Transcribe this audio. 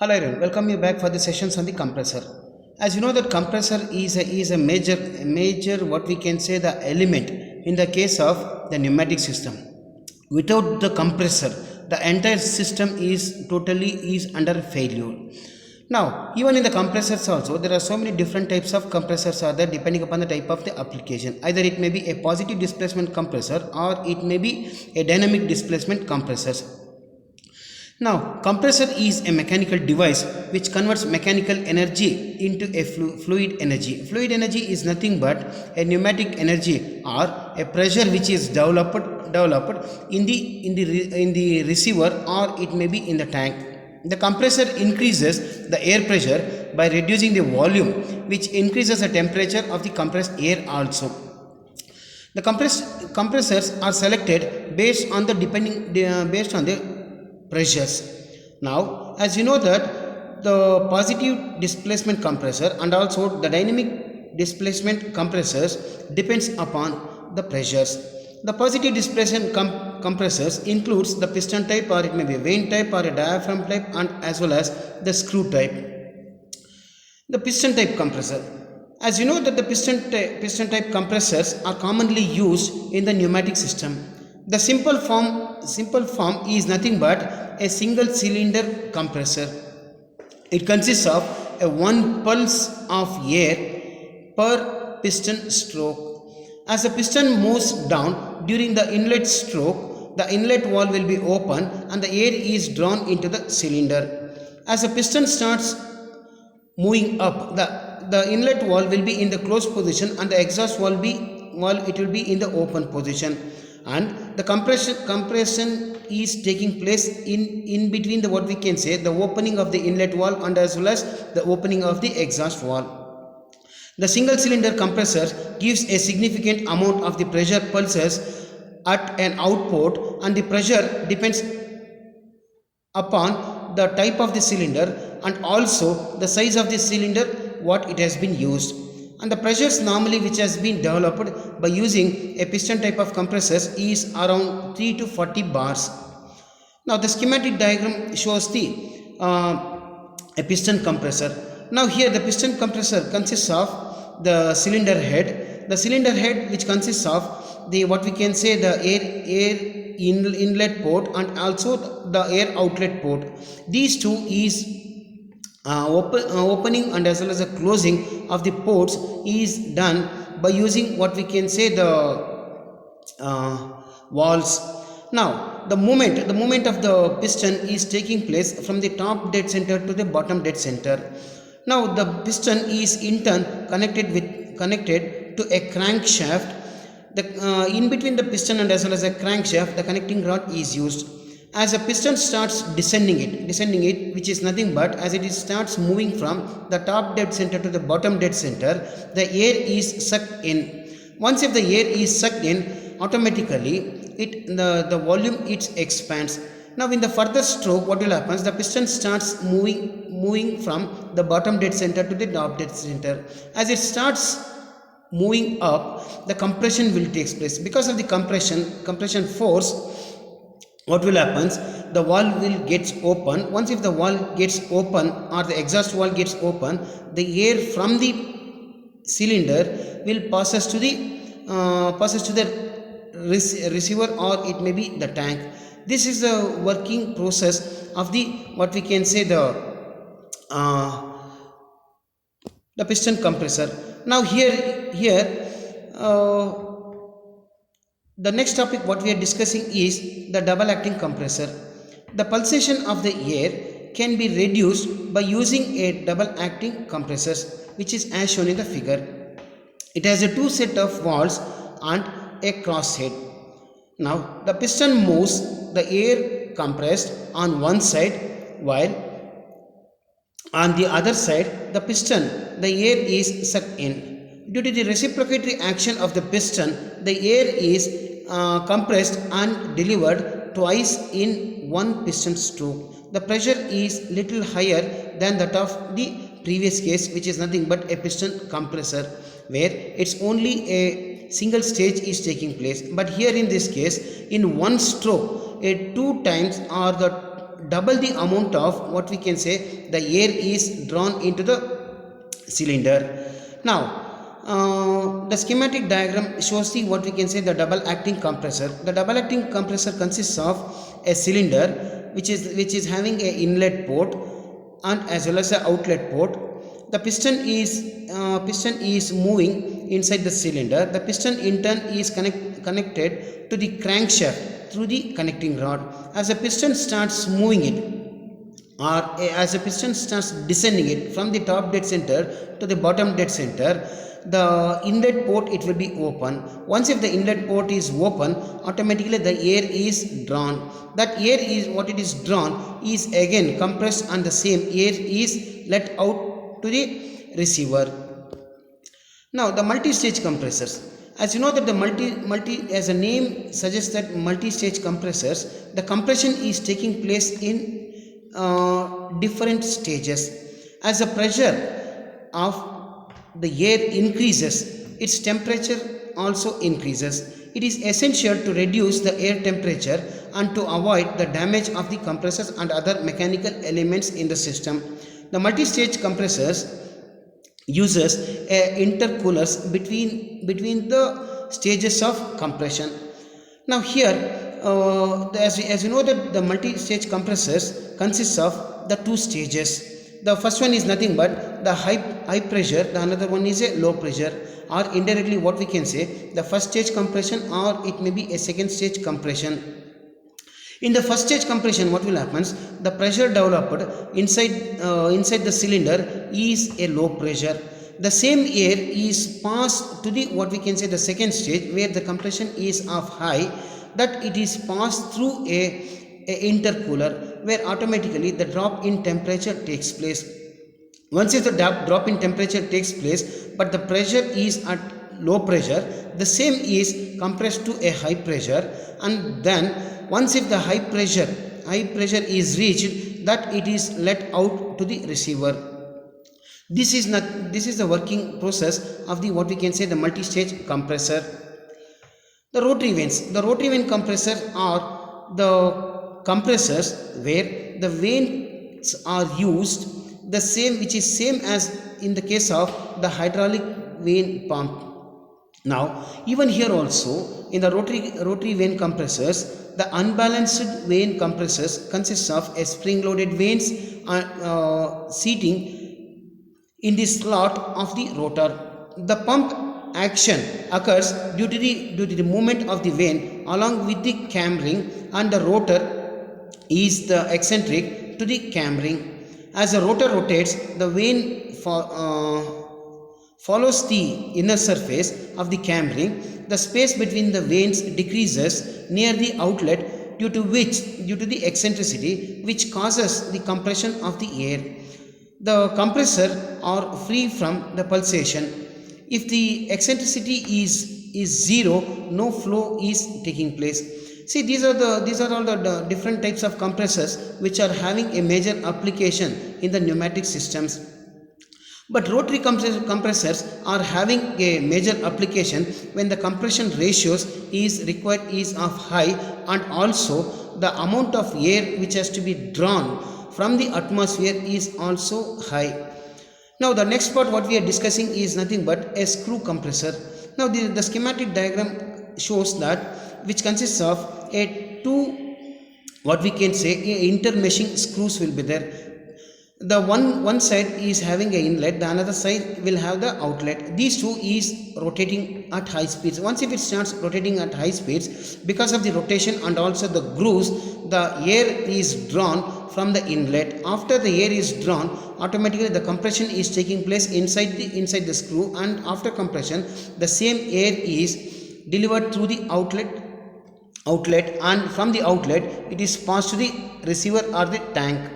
Hello everyone, welcome you back for the sessions on the compressor. As you know that compressor is a major what we can say the element in the case of the pneumatic system. Without the compressor, the entire system is under failure. Now, even in the compressors also, there are so many different types of compressors are there depending upon the type of the application. Either it may be a positive displacement compressor or it may be a dynamic displacement compressors. Now, compressor is a mechanical device which converts mechanical energy into a fluid energy. Fluid energy is nothing but a pneumatic energy or a pressure which is developed in the receiver, or it may be in the tank. The compressor increases the air pressure by reducing the volume, which increases the temperature of the compressed air also. The compressors are selected based on the pressures. Now, as you know that the positive displacement compressor and also the dynamic displacement compressors depends upon the pressures. The positive displacement compressors includes the piston type, or it may be a vane type or a diaphragm type, and as well as the screw type. The piston type compressor. As you know that the piston type compressors are commonly used in the pneumatic system. The simple form is nothing but a single cylinder compressor. It consists of a one pulse of air per piston stroke. As the piston moves down during the inlet stroke, the inlet valve will be open and the air is drawn into the cylinder. As the piston starts moving up, the inlet valve will be in the closed position and the exhaust valve will be in the open position, and the compression is taking place in between the what we can say the opening of the inlet valve and as well as the opening of the exhaust valve. The single cylinder compressor gives a significant amount of the pressure pulses at an output, and the pressure depends upon the type of the cylinder and also the size of the cylinder what it has been used. And the pressures normally which has been developed by using a piston type of compressors is around 3 to 40 bars. Now the schematic diagram shows a piston compressor. Now here the piston compressor consists of the cylinder head. The cylinder head which consists of the what we can say the air inlet port and also the air outlet port. These two is opening and as well as the closing of the ports is done by using what we can say the valves. Now the movement of the piston is taking place from the top dead center to the bottom dead center. Now the piston is in turn connected to a crankshaft. In between the piston and as well as a crankshaft, the connecting rod is used. As a piston starts descending it, which is nothing but as it starts moving from the top dead center to the bottom dead center, the air is sucked in. Once if the air is sucked in, automatically the volume it expands. Now in the further stroke, what will happen? The piston starts moving from the bottom dead center to the top dead center. As it starts moving up, the compression will take place. Because of the compression force, what will happen? The valve will get open. Once if the valve gets open or the exhaust valve gets open, the air from the cylinder will passes to the receiver, or it may be the tank. This is the working process of the what we can say the piston compressor. Now here the next topic what we are discussing is the double acting compressor. The pulsation of the air can be reduced by using a double acting compressors, which is as shown in the figure. It has a two set of valves and a cross head. Now the piston moves the air compressed on one side, while on the other side the air is sucked in. Due to the reciprocatory action of the piston, the air is compressed and delivered twice in one piston stroke. The pressure is little higher than that of the previous case, which is nothing but a piston compressor, where it's only a single stage is taking place. But here in this case, in one stroke, two times or the double the amount of what we can say the air is drawn into the cylinder. Now the schematic diagram shows the what we can say the double acting compressor. The double acting compressor consists of a cylinder which is having a inlet port and as well as a outlet port. The piston is moving inside the cylinder. The piston in turn is connected to the crankshaft through the connecting rod. As the piston starts moving it, or as the piston starts descending it from the top dead center to the bottom dead center, the inlet port it will be open. Once if the inlet port is open, automatically the air is drawn. That air is what it is drawn is again compressed and the same air is let out to the receiver. Now the multi-stage compressors. As you know that the multi as a name suggests that multi-stage compressors, the compression is taking place in different stages. As the pressure of the air increases, its temperature also increases. It is essential to reduce the air temperature and to avoid the damage of the compressors and other mechanical elements in the system. The multi-stage compressors uses intercoolers between the stages of compression. Now here as you know that the multi-stage compressors consists of the two stages. The first one is nothing but the high pressure, the another one is a low pressure, or indirectly what we can say the first stage compression, or it may be a second stage compression. In the first stage compression, what will happen? The pressure developed inside the cylinder is a low pressure. The same air is passed to the what we can say the second stage where the compression is of high, that it is passed through a intercooler where automatically the drop in temperature takes place. Once if the drop in temperature takes place but the pressure is at low pressure, the same is compressed to a high pressure, and then once if the high pressure is reached, that it is let out to the receiver. This is the working process of the what we can say the multi-stage compressor. The rotary vane compressor are the compressors where the vanes are used the same which is same as in the case of the hydraulic vane pump. Now even here also in the rotary vane compressors, the unbalanced vane compressors consists of a spring loaded vanes seating in the slot of the rotor. The pump action occurs due to the movement of the vane along with the camring, and the rotor is the eccentric to the camring. As the rotor rotates, the vane follows the inner surface of the camring. The space between the vanes decreases near the outlet due to the eccentricity which causes the compression of the air. The compressor are free from the pulsation. If the eccentricity is zero, no flow is taking place. See, these are all the different types of compressors which are having a major application in the pneumatic systems. But rotary compressors are having a major application when the compression ratios is required is of high, and also the amount of air which has to be drawn from the atmosphere is also high. Now the next part what we are discussing is nothing but a screw compressor. Now the schematic diagram shows that which consists of two what we can say intermeshing screws will be there. The one side is having an inlet, the another side will have the outlet. These two is rotating at high speeds. Once if it starts rotating at high speeds, because of the rotation and also the grooves, the air is drawn from the inlet. After the air is drawn, automatically the compression is taking place inside the screw, and after compression the same air is delivered through the outlet, and from the outlet it is passed to the receiver or the tank.